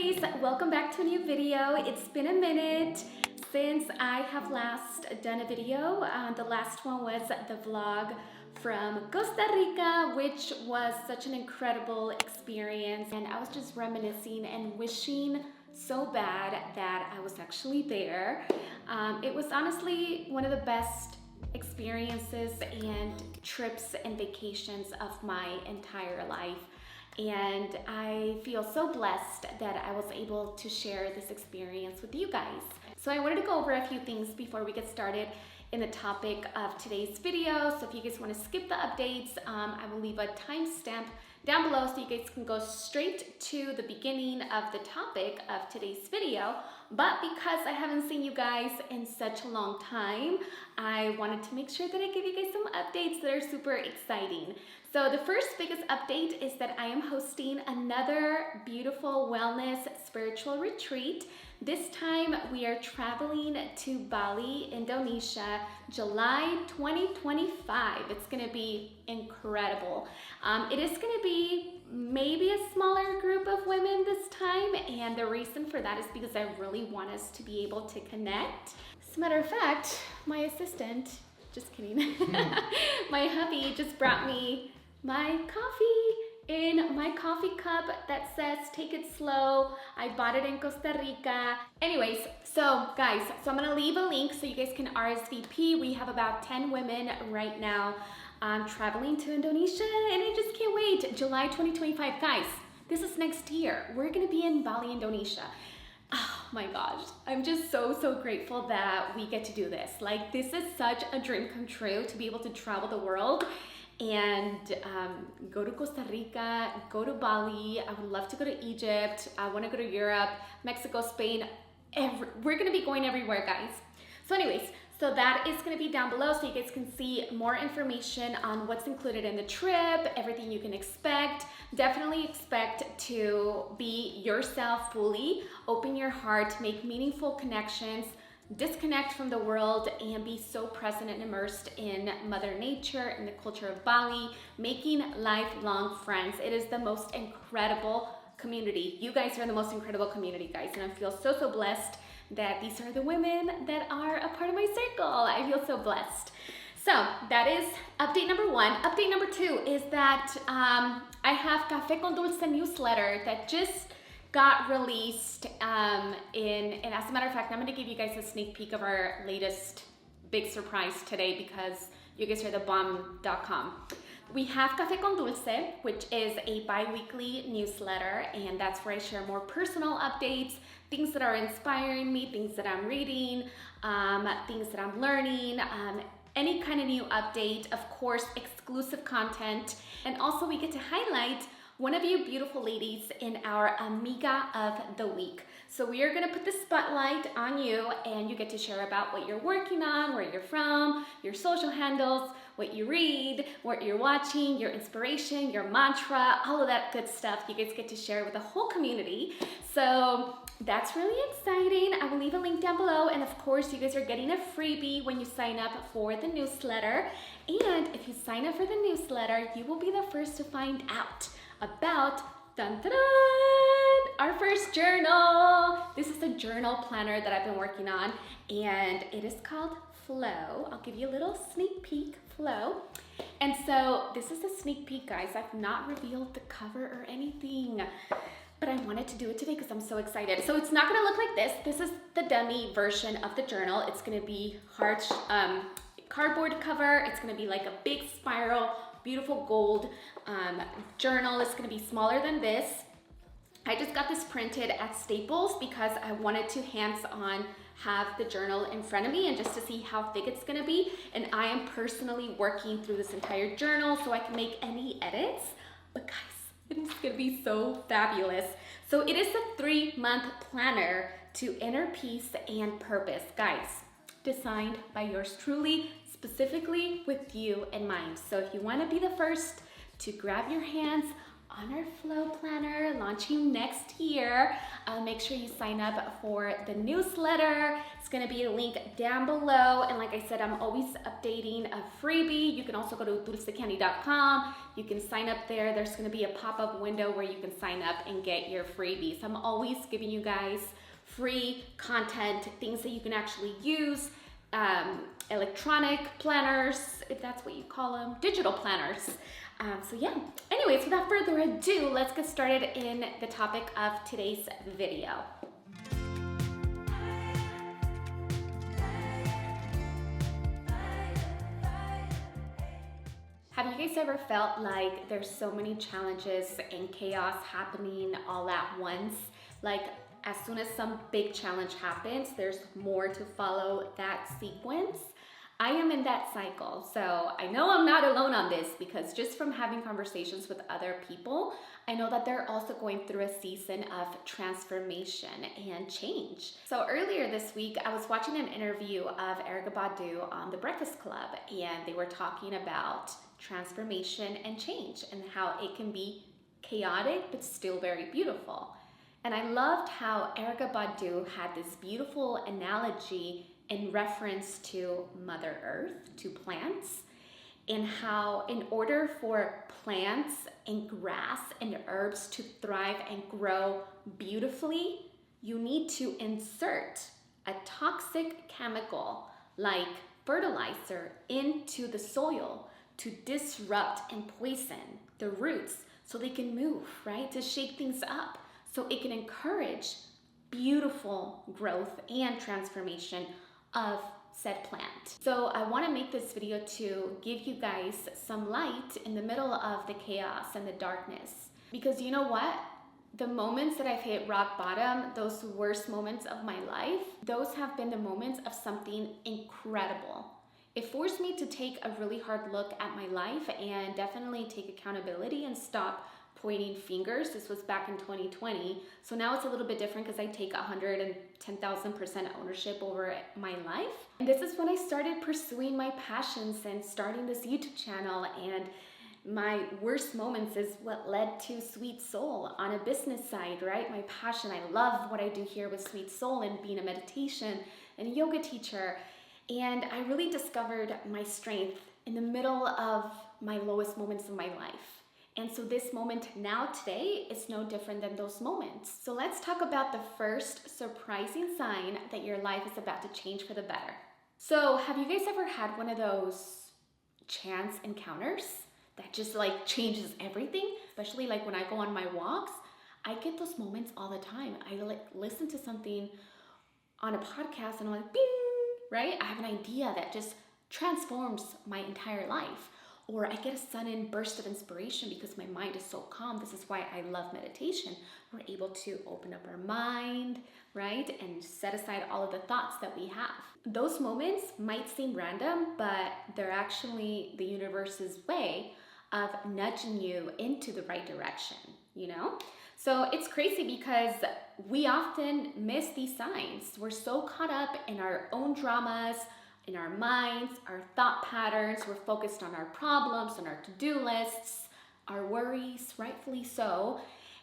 guys, welcome back to a new video. It's been a minute since I have last done a video. The last one was the vlog from Costa Rica, which was such an incredible experience, and I was just reminiscing and wishing so bad that I was actually there. It was honestly one of the best experiences and trips and vacations of my entire life. And I feel so blessed that I was able to share this experience with you guys. So I wanted to go over a few things before we get started in the topic of today's video. So if you guys want to skip the updates, I will leave a timestamp down below so you guys can go straight to the beginning of the topic of today's video. But because I haven't seen you guys in such a long time, I wanted to make sure that I give you guys some updates that are super exciting. So the first biggest update is that I am hosting another beautiful wellness spiritual retreat. This time we are traveling to Bali, Indonesia, July 2025. It's gonna be incredible. It is gonna be maybe a smaller group of women this time, and the reason for that is because I really want us to be able to connect. As a matter of fact, my assistant, just kidding, my hubby just brought me my coffee in my coffee cup that says take it slow. I bought it in Costa Rica. Anyways, so guys, I'm gonna leave a link so you guys can RSVP. We have about 10 women right now traveling to Indonesia, and I just can't wait. July 2025, guys, this is next year. We're gonna be in Bali, Indonesia. Oh my gosh, I'm just so grateful that we get to do this. Like, this is such a dream come true to be able to travel the world and go to Costa Rica, go to Bali. I would love to go to Egypt. I want to go to Europe, Mexico, Spain. We're going to be going everywhere, guys. So anyways, so that is going to be down below so you guys can see more information on what's included in the trip, everything you can expect. Definitely expect to be yourself fully, open your heart, make meaningful connections, disconnect from the world, and be so present and immersed in Mother Nature and the culture of Bali, making lifelong friends. It is the most incredible community. You guys are the most incredible community, guys, and I feel so blessed that these are the women that are a part of my circle. I feel so blessed. So that is update number one. Update number two is that I have Café con Dulce newsletter that just got released, and as a matter of fact, I'm gonna give you guys a sneak peek of our latest big surprise today because you guys are the bomb.com. We have Café con Dulce, which is a bi-weekly newsletter, and that's where I share more personal updates, things that are inspiring me, things that I'm reading, things that I'm learning, any kind of new update, of course, exclusive content, and also we get to highlight one of you beautiful ladies in our Amiga of the Week. So we are gonna put the spotlight on you, and you get to share about what you're working on, where you're from, your social handles, what you read, what you're watching, your inspiration, your mantra, all of that good stuff. You guys get to share with the whole community. So that's really exciting. I will leave a link down below, and of course you guys are getting a freebie when you sign up for the newsletter. And if you sign up for the newsletter, you will be the first to find out about our first journal. This is the journal planner that I've been working on, and it is called Flow. I'll give you a little sneak peek. Flow. And so this is a sneak peek, guys. I've not revealed the cover or anything, but I wanted to do it today because I'm so excited. So it's not gonna look like this. This is the dummy version of the journal. It's gonna be hard cardboard cover. It's gonna be like a big spiral, beautiful gold journal. It's gonna be smaller than this. I just got this printed at Staples because I wanted to hands-on have the journal in front of me and just to see how thick it's gonna be. And I am personally working through this entire journal so I can make any edits. But guys, it is gonna be so fabulous. So it is a 3-month planner to inner peace and purpose. Guys, designed by yours truly, specifically with you in mind. So if you wanna be the first to grab your hands on our Flow planner launching next year, make sure you sign up for the newsletter. It's gonna be a link down below. And like I said, I'm always updating a freebie. You can also go to dulcecandy.com. You can sign up there. There's gonna be a pop-up window where you can sign up and get your freebies. I'm always giving you guys free content, things that you can actually use, electronic planners, if that's what you call them, digital planners. So yeah, anyways, without further ado, let's get started in the topic of today's video. Have you guys ever felt like there's so many challenges and chaos happening all at once? Like as soon as some big challenge happens, there's more to follow that sequence. I am in that cycle, so I know I'm not alone on this because just from having conversations with other people, I know that they're also going through a season of transformation and change. So earlier this week, I was watching an interview of Erykah Badu on The Breakfast Club, and they were talking about transformation and change and how it can be chaotic but still very beautiful. And I loved how Erykah Badu had this beautiful analogy in reference to Mother Earth, to plants, and how in order for plants and grass and herbs to thrive and grow beautifully, you need to insert a toxic chemical like fertilizer into the soil to disrupt and poison the roots so they can move, right? To shake things up so it can encourage beautiful growth and transformation of said plant. So I want to make this video to give you guys some light in the middle of the chaos and the darkness. Because you know what? The moments that I've hit rock bottom, those worst moments of my life, those have been the moments of something incredible. It forced me to take a really hard look at my life and definitely take accountability and stop pointing fingers. This was back in 2020. So now it's a little bit different because I take 110,000% ownership over my life. And this is when I started pursuing my passions and starting this YouTube channel. And my worst moments is what led to Sweet Soul on a business side, right? My passion, I love what I do here with Sweet Soul and being a meditation and a yoga teacher. And I really discovered my strength in the middle of my lowest moments of my life. And so this moment now today is no different than those moments. So let's talk about the first surprising sign that your life is about to change for the better. So have you guys ever had one of those chance encounters that just like changes everything? Especially like when I go on my walks, I get those moments all the time. I like listen to something on a podcast and I'm like, bing, right? I have an idea that just transforms my entire life. Or I get a sudden burst of inspiration because my mind is so calm. This is why I love meditation. We're able to open up our mind, right? And set aside all of the thoughts that we have. Those moments might seem random, but they're actually the universe's way of nudging you into the right direction, you know? So it's crazy because we often miss these signs. We're so caught up in our own dramas, in our minds, our thought patterns. We're focused on our problems, on our to-do lists, our worries, rightfully so.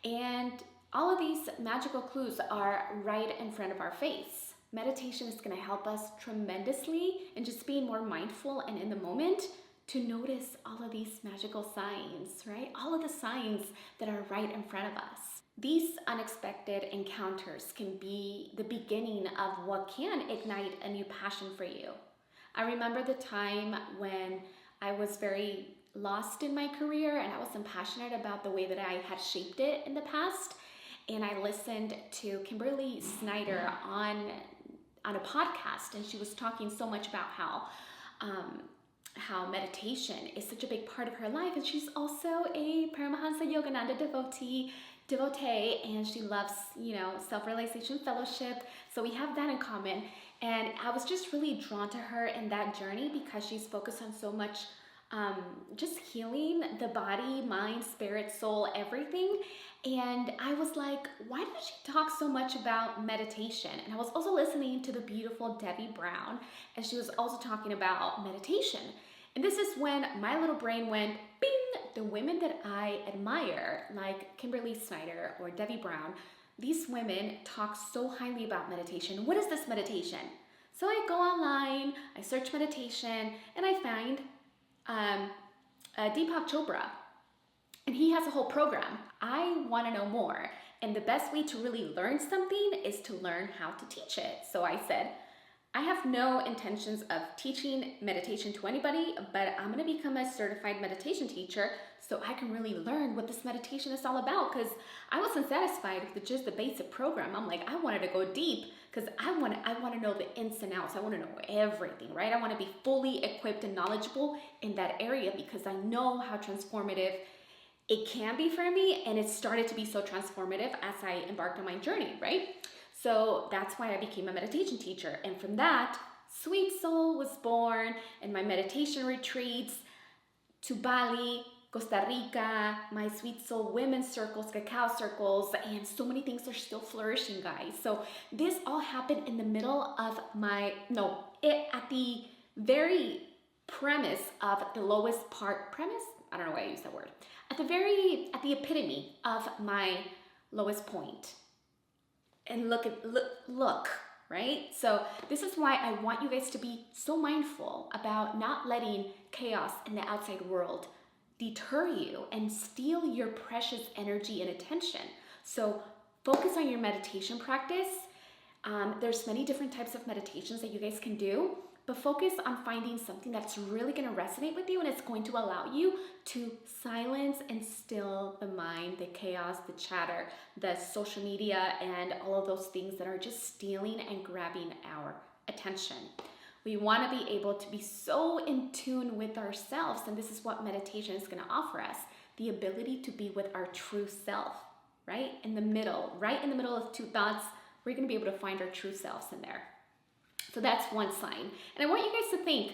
And all of these magical clues are right in front of our face. Meditation is going to help us tremendously in just being more mindful and in the moment to notice all of these magical signs, right? All of the signs that are right in front of us. These unexpected encounters can be the beginning of what can ignite a new passion for you. I remember the time when I was very lost in my career and I wasn't passionate about the way that I had shaped it in the past. And I listened to Kimberly Snyder on a podcast, and she was talking so much about how meditation is such a big part of her life. And she's also a Paramahansa Yogananda devotee, and she loves, self-realization fellowship. So we have that in common. And I was just really drawn to her in that journey because she's focused on so much just healing the body, mind, spirit, soul, everything. And I was like, why does she talk so much about meditation? And I was also listening to the beautiful Debbie Brown, and she was also talking about meditation. And this is when my little brain went, bing, the women that I admire, like Kimberly Snyder or Debbie Brown, these women talk so highly about meditation. What is this meditation? So I go online, I search meditation, and I find Deepak Chopra, and he has a whole program. I want to know more, and the best way to really learn something is to learn how to teach it. So I said, I have no intentions of teaching meditation to anybody, but I'm going to become a certified meditation teacher so I can really learn what this meditation is all about, because I wasn't satisfied with just the basic program. I'm like, I wanted to go deep because I want to know the ins and outs. I want to know everything, right? I want to be fully equipped and knowledgeable in that area because I know how transformative it can be for me, and it started to be so transformative as I embarked on my journey, right? So that's why I became a meditation teacher. And from that, Sweet Soul was born, and my meditation retreats to Bali, Costa Rica, my Sweet Soul women's circles, cacao circles, and so many things are still flourishing, guys. So this all happened in the middle of at the very premise of the lowest part, premise? I don't know why I use that word. At the epitome of my lowest point. And look, right? So this is why I want you guys to be so mindful about not letting chaos in the outside world deter you and steal your precious energy and attention. So focus on your meditation practice. There's many different types of meditations that you guys can do, but focus on finding something that's really going to resonate with you, and it's going to allow you to silence and still the mind, the chaos, the chatter, the social media, and all of those things that are just stealing and grabbing our attention. We want to be able to be so in tune with ourselves, and this is what meditation is going to offer us, the ability to be with our true self, right in the middle of two thoughts. We're going to be able to find our true selves in there. So that's one sign. And I want you guys to think,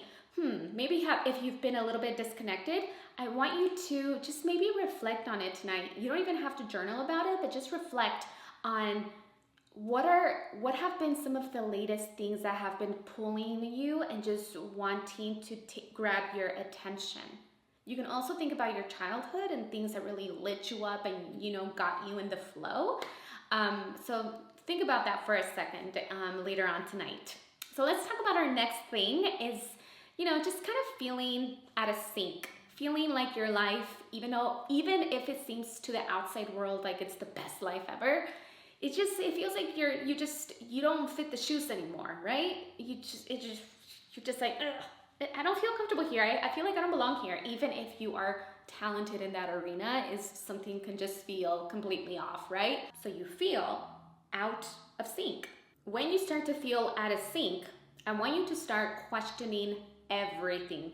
maybe if you've been a little bit disconnected, I want you to just maybe reflect on it tonight. You don't even have to journal about it, but just reflect on what have been some of the latest things that have been pulling you and just wanting to grab your attention. You can also think about your childhood and things that really lit you up and, got you in the flow. So think about that for a second later on tonight. So let's talk about our next thing is, just kind of feeling out of sync, feeling like your life, even if it seems to the outside world like it's the best life ever, it feels like you don't fit the shoes anymore, right? You're just like, ugh, I don't feel comfortable here. I feel like I don't belong here. Even if you are talented in that arena, something can just feel completely off, right? So you feel out of sync. When you start to feel out of sync, I want you to start questioning everything.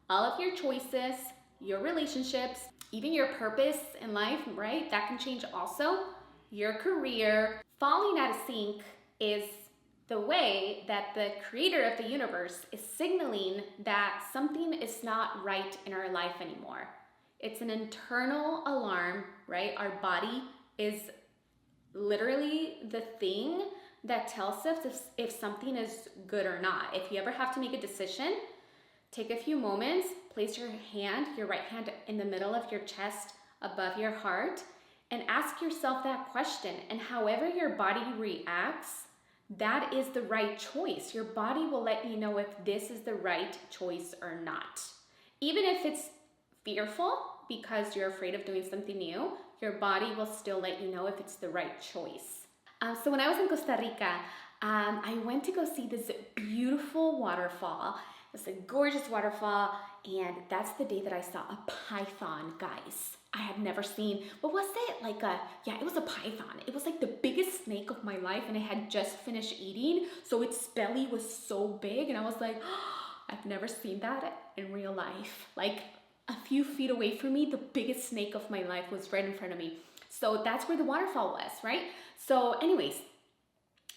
All of your choices, your relationships, even your purpose in life, right? That can change also. Your career. Falling out of sync is the way that the creator of the universe is signaling that something is not right in our life anymore. It's an internal alarm, right? Our body is literally the thing that tells us if something is good or not. If you ever have to make a decision, take a few moments, place your right hand in the middle of your chest above your heart, and ask yourself that question. And however your body reacts, that is the right choice. Your body will let you know if this is the right choice or not. Even if it's fearful because you're afraid of doing something new, your body will still let you know if it's the right choice. So when I was in Costa Rica, I went to go see this beautiful waterfall. It's a gorgeous waterfall, and that's the day that I saw a python, guys. I had never seen, what was it? It was a python. It was like the biggest snake of my life, and it had just finished eating, so its belly was so big, and I was like, I've never seen that in real life. Like a few feet away from me, the biggest snake of my life was right in front of me. So that's where the waterfall was, right? So anyways,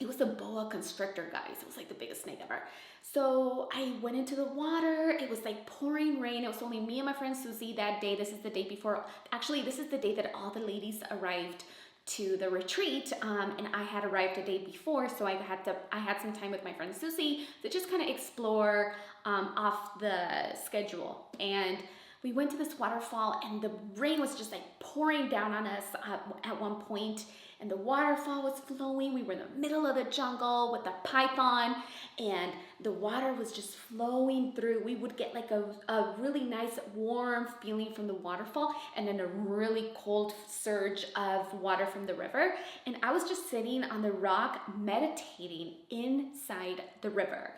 it was a boa constrictor, guys. It was like the biggest snake ever. So I went into the water. It was like pouring rain. It was only me and my friend Susie that day. This is the day before. Actually, this is the day that all the ladies arrived to the retreat, and I had arrived a day before, so I had some time with my friend Susie to just kind of explore off the schedule. And we went to this waterfall, and the rain was just like pouring down on us at one point. and the waterfall was flowing. We were in the middle of the jungle with the python, and the water was just flowing through. We would get like a really nice warm feeling from the waterfall, and then a really cold surge of water from the river. And I was just sitting on the rock meditating inside the river.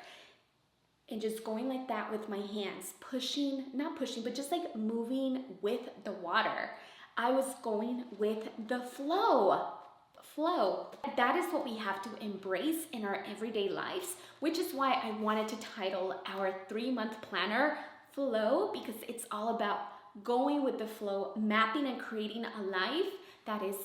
And just going like that with my hands, pushing, not pushing, but just like moving with the water. I was going with the flow. That is what we have to embrace in our everyday lives, which is why I wanted to title our 3-month planner Flow, because it's all about going with the flow, mapping and creating a life that is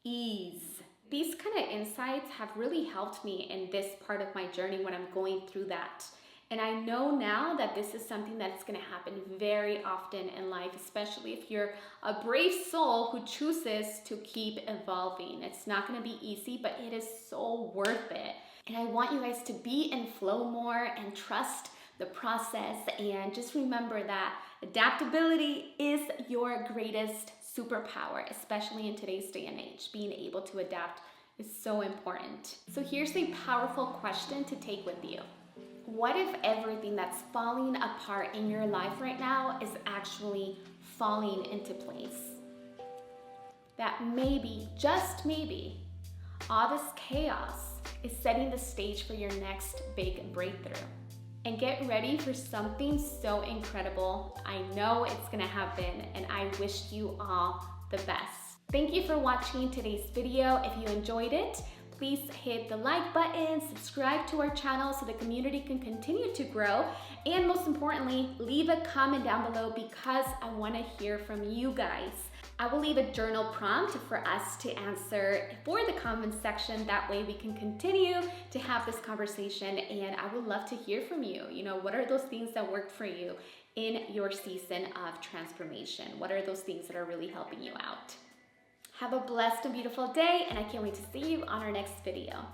ease. These kind of insights have really helped me in this part of my journey when I'm going through that. And I know now that this is something that's going to happen very often in life, especially if you're a brave soul who chooses to keep evolving. It's not going to be easy, but it is so worth it. And I want you guys to be in flow more and trust the process. And just remember that adaptability is your greatest superpower, especially in today's day and age. Being able to adapt is so important. So here's a powerful question to take with you. What if everything that's falling apart in your life right now is actually falling into place? That maybe, just maybe, all this chaos is setting the stage for your next big breakthrough. And get ready for something so incredible. I know it's gonna happen, and I wish you all the best. Thank you for watching today's video. If you enjoyed it, please hit the like button, subscribe to our channel so the community can continue to grow, and most importantly, leave a comment down below because I want to hear from you guys. I will leave a journal prompt for us to answer for the comment section. That way we can continue to have this conversation, and I would love to hear from you. You know, what are those things that worked for you in your season of transformation? What are those things that are really helping you out? Have a blessed and beautiful day, and I can't wait to see you on our next video.